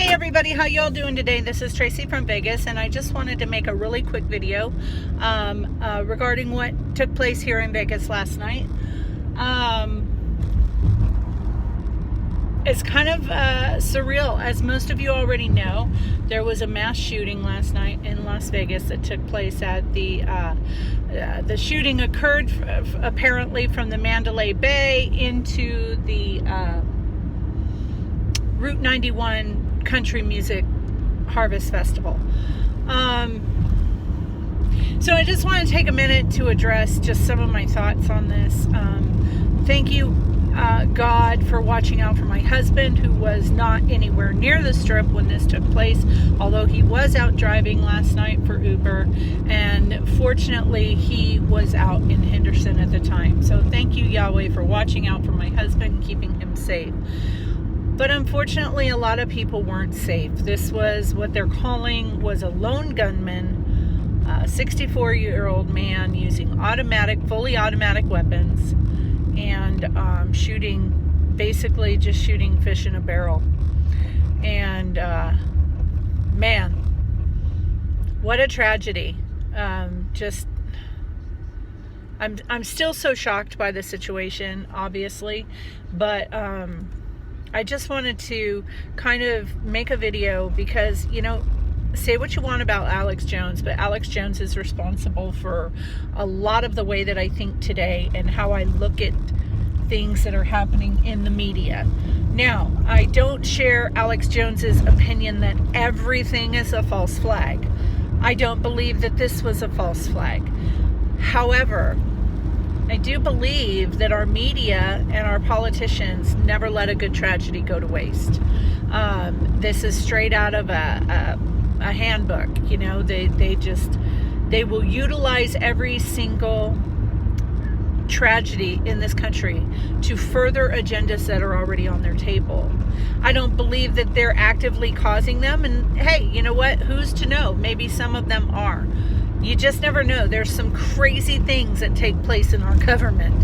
Hey everybody, how y'all doing today? This is Tracy from Vegas, and I just wanted to make a really quick video regarding what took place here in Vegas last night. It's kind of surreal. As most of you already know, there was a mass shooting last night in Las Vegas that took place at the shooting occurred apparently from the Mandalay Bay into the Route 91 Country Music Harvest Festival. So I just want to take a minute to address just some of my thoughts on this. Thank you, God, for watching out for my husband, who was not anywhere near the Strip when this took place, although he was out driving last night for Uber, and fortunately he was out in Henderson at the time. So thank you, Yahweh, for watching out for my husband and keeping him safe. But unfortunately, a lot of people weren't safe. This was what they're calling was a lone gunman, a 64-year-old man using fully automatic weapons and basically just shooting fish in a barrel. And man, what a tragedy. I'm still so shocked by the situation, obviously, but I just wanted to kind of make a video because, you know, say what you want about Alex Jones, but Alex Jones is responsible for a lot of the way that I think today and how I look at things that are happening in the media. Now, I don't share Alex Jones's opinion that everything is a false flag. I don't believe that this was a false flag. However, I do believe that our media and our politicians never let a good tragedy go to waste. This is straight out of a handbook. You know, they will utilize every single tragedy in this country to further agendas that are already on their table. I don't believe that they're actively causing them. And hey, you know what? Who's to know? Maybe some of them are. You just never know. There's some crazy things that take place in our government.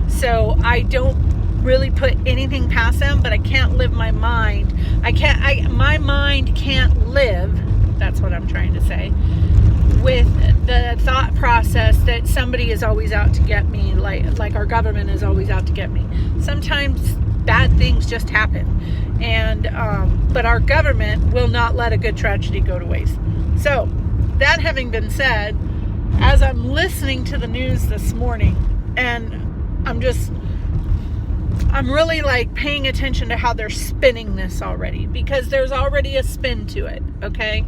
So I don't really put anything past them, but I can't live my mind. My mind can't live, that's what I'm trying to say, with the thought process that somebody is always out to get me, like our government is always out to get me. Sometimes bad things just happen. And but our government will not let a good tragedy go to waste. So that having been said, as I'm listening to the news this morning, and I'm really like paying attention to how they're spinning this already, because there's already a spin to it, okay?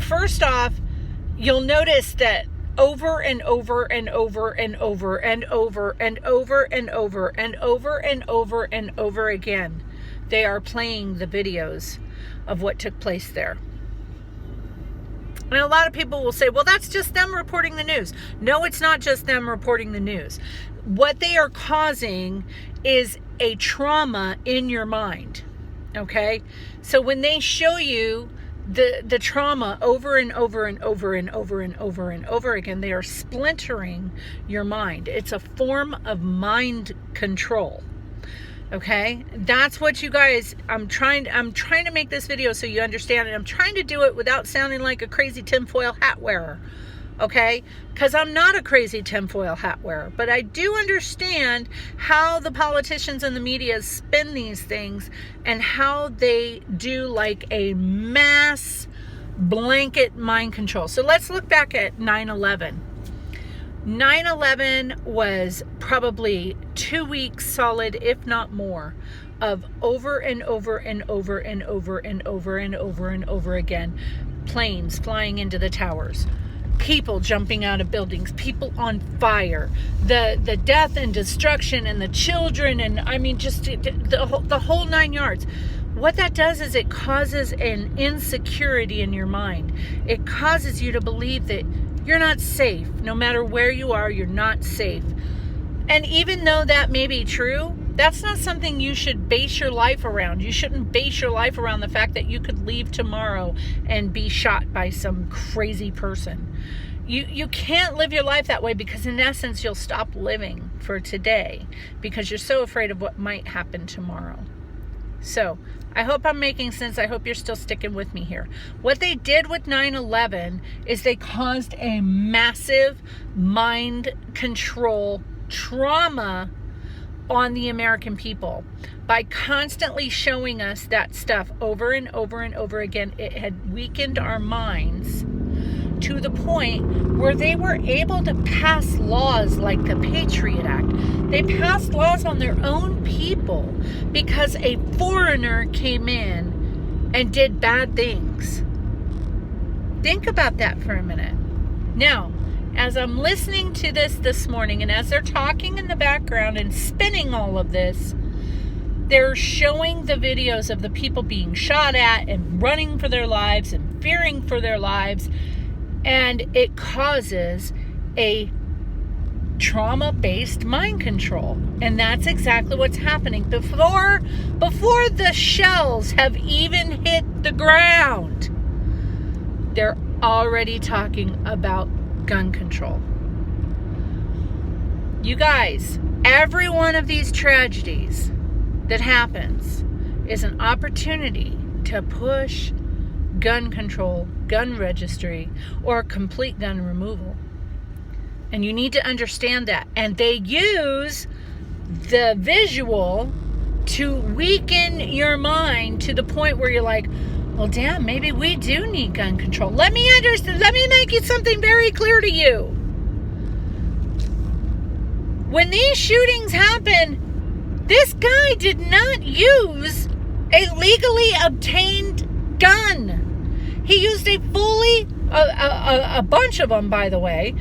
First off, you'll notice that over and over and over and over and over and over and over and over and over and over again, they are playing the videos of what took place there. And a lot of people will say, well, that's just them reporting the news. No, it's not just them reporting the news. What they are causing is a trauma in your mind, okay? So when they show you the trauma over and over and over and over and over and over again, they are splintering your mind. It's a form of mind control. Okay, that's what you guys, I'm trying to make this video so you understand it. I'm trying to do it without sounding like a crazy tinfoil hat wearer. Okay, because I'm not a crazy tinfoil hat wearer, but I do understand how the politicians and the media spin these things and how they do like a mass blanket mind control. So let's look back at 9/11. 9/11 was probably 2 weeks solid, if not more, of over and over and over and over and over and over and over again. Planes flying into the towers, people jumping out of buildings, people on fire, the death and destruction and the children, and I mean just the whole 9 yards. What that does is it causes an insecurity in your mind. It causes you to believe that you're not safe. No matter where you are, you're not safe. And even though that may be true, that's not something you should base your life around. You shouldn't base your life around the fact that you could leave tomorrow and be shot by some crazy person. You can't live your life that way, because in essence, you'll stop living for today because you're so afraid of what might happen tomorrow. So I hope I'm making sense. I hope you're still sticking with me here. What they did with 9/11 is they caused a massive mind control trauma on the American people by constantly showing us that stuff over and over and over again. It had weakened our minds to the point where they were able to pass laws like the Patriot Act. They passed laws on their own people because a foreigner came in and did bad things. Think about that for a minute. Now, as I'm listening to this morning, and as they're talking in the background and spinning all of this, they're showing the videos of the people being shot at and running for their lives and fearing for their lives. And it causes a trauma-based mind control. And that's exactly what's happening. Before the shells have even hit the ground, they're already talking about gun control. You guys, every one of these tragedies that happens is an opportunity to push gun control, gun registry, or complete gun removal. And you need to understand that. And they use the visual to weaken your mind to the point where you're like, well, damn, maybe we do need gun control. Let me make it something very clear to you. When these shootings happen, this guy did not use a legally obtained gun. He used a bunch of them, by the way,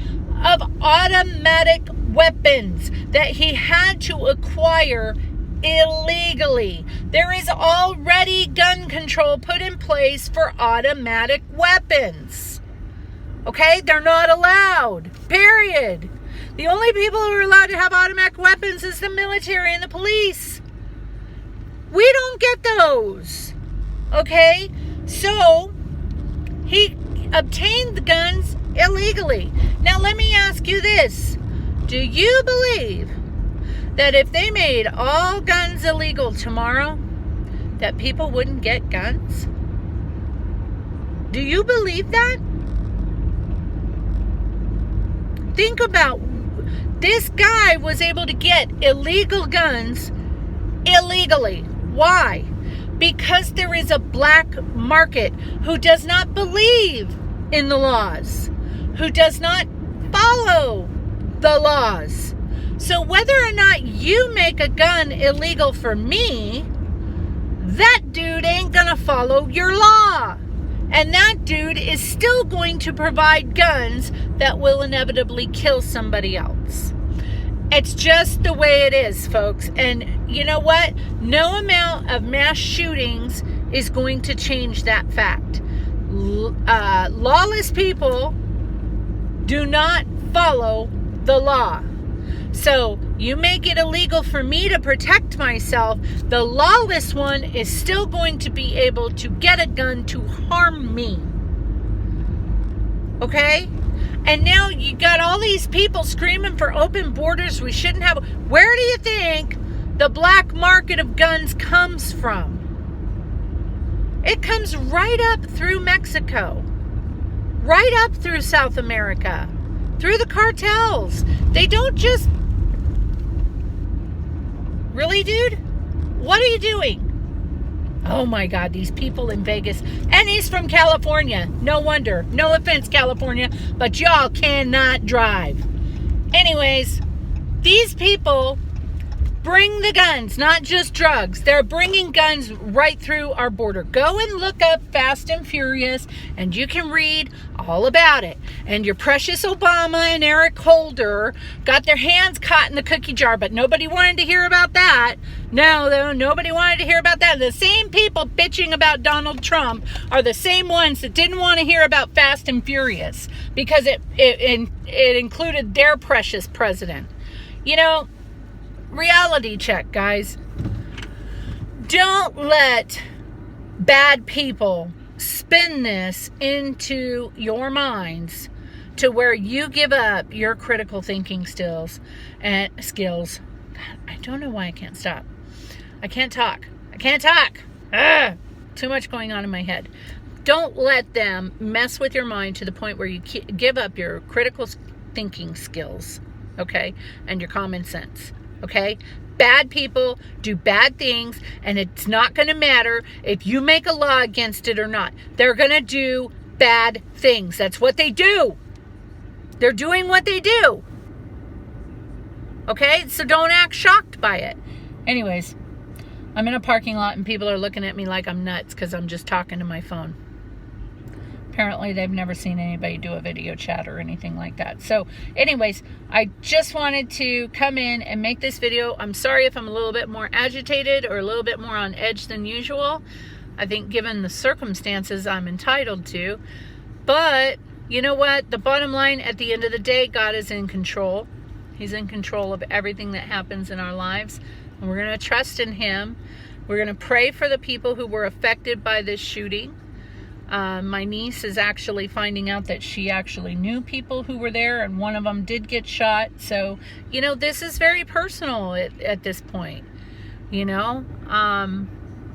of automatic weapons that he had to acquire illegally. There is already gun control put in place for automatic weapons. Okay? They're not allowed. Period. The only people who are allowed to have automatic weapons is the military and the police. We don't get those. Okay? So, he obtained the guns illegally. Now, let me ask you this. Do you believe that if they made all guns illegal tomorrow, that people wouldn't get guns? Do you believe that? Think about, this guy was able to get illegal guns illegally. Why? Because there is a black market who does not believe in the laws, who does not follow the laws. So whether or not you make a gun illegal for me, that dude ain't gonna follow your law. And that dude is still going to provide guns that will inevitably kill somebody else. It's just the way it is, folks. And you know what? No amount of mass shootings is going to change that fact. Lawless people do not follow the law. So you make it illegal for me to protect myself. The lawless one is still going to be able to get a gun to harm me. Okay? And now you got all these people screaming for open borders. We shouldn't have. Where do you think the black market of guns comes from? It comes right up through Mexico, right up through South America, through the cartels. They don't just... Really, dude? What are you doing? Oh my God, these people in Vegas. And he's from California. No wonder. No offense, California, but y'all cannot drive. Anyways, these people bring the guns, not just drugs. They're bringing guns right through our border. Go and look up Fast and Furious, and you can read all about it. And your precious Obama and Eric Holder got their hands caught in the cookie jar, but nobody wanted to hear about that. No, nobody wanted to hear about that. The same people bitching about Donald Trump are the same ones that didn't want to hear about Fast and Furious because it included their precious president. You know, reality check, guys. Don't let bad people spin this into your minds to where you give up your critical thinking skills. God, I don't know why I can't stop. I can't talk. I can't talk. Ugh, too much going on in my head. Don't let them mess with your mind to the point where you give up your critical thinking skills, okay, and your common sense, okay? Bad people do bad things, and it's not going to matter if you make a law against it or not. They're going to do bad things. That's what they do. They're doing what they do. Okay? So don't act shocked by it. Anyways, I'm in a parking lot and people are looking at me like I'm nuts because I'm just talking to my phone. Apparently they've never seen anybody do a video chat or anything like that. So anyways, I just wanted to come in and make this video. I'm sorry if I'm a little bit more agitated or a little bit more on edge than usual. I think given the circumstances I'm entitled to. But you know what? The bottom line, at the end of the day, God is in control. He's in control of everything that happens in our lives. And we're going to trust in Him. We're going to pray for the people who were affected by this shooting. My niece is actually finding out that she actually knew people who were there, and one of them did get shot. So, you know, this is very personal at this point. You know,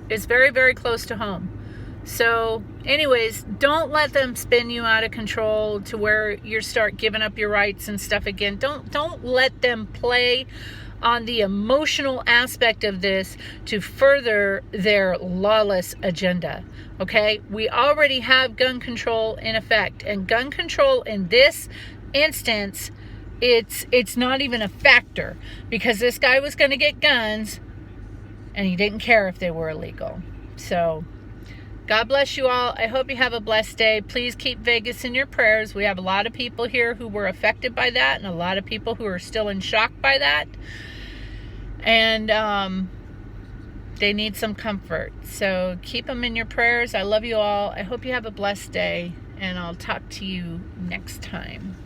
it's very, very close to home. So anyways, don't let them spin you out of control to where you start giving up your rights and stuff again. Don't let them play on the emotional aspect of this to further their lawless agenda. Okay? We already have gun control in effect, and gun control in this instance, it's not even a factor, because this guy was going to get guns and he didn't care if they were illegal. So God bless you all. I hope you have a blessed day. Please keep Vegas in your prayers. We have a lot of people here who were affected by that, and a lot of people who are still in shock by that. And they need some comfort. So keep them in your prayers. I love you all. I hope you have a blessed day, and I'll talk to you next time.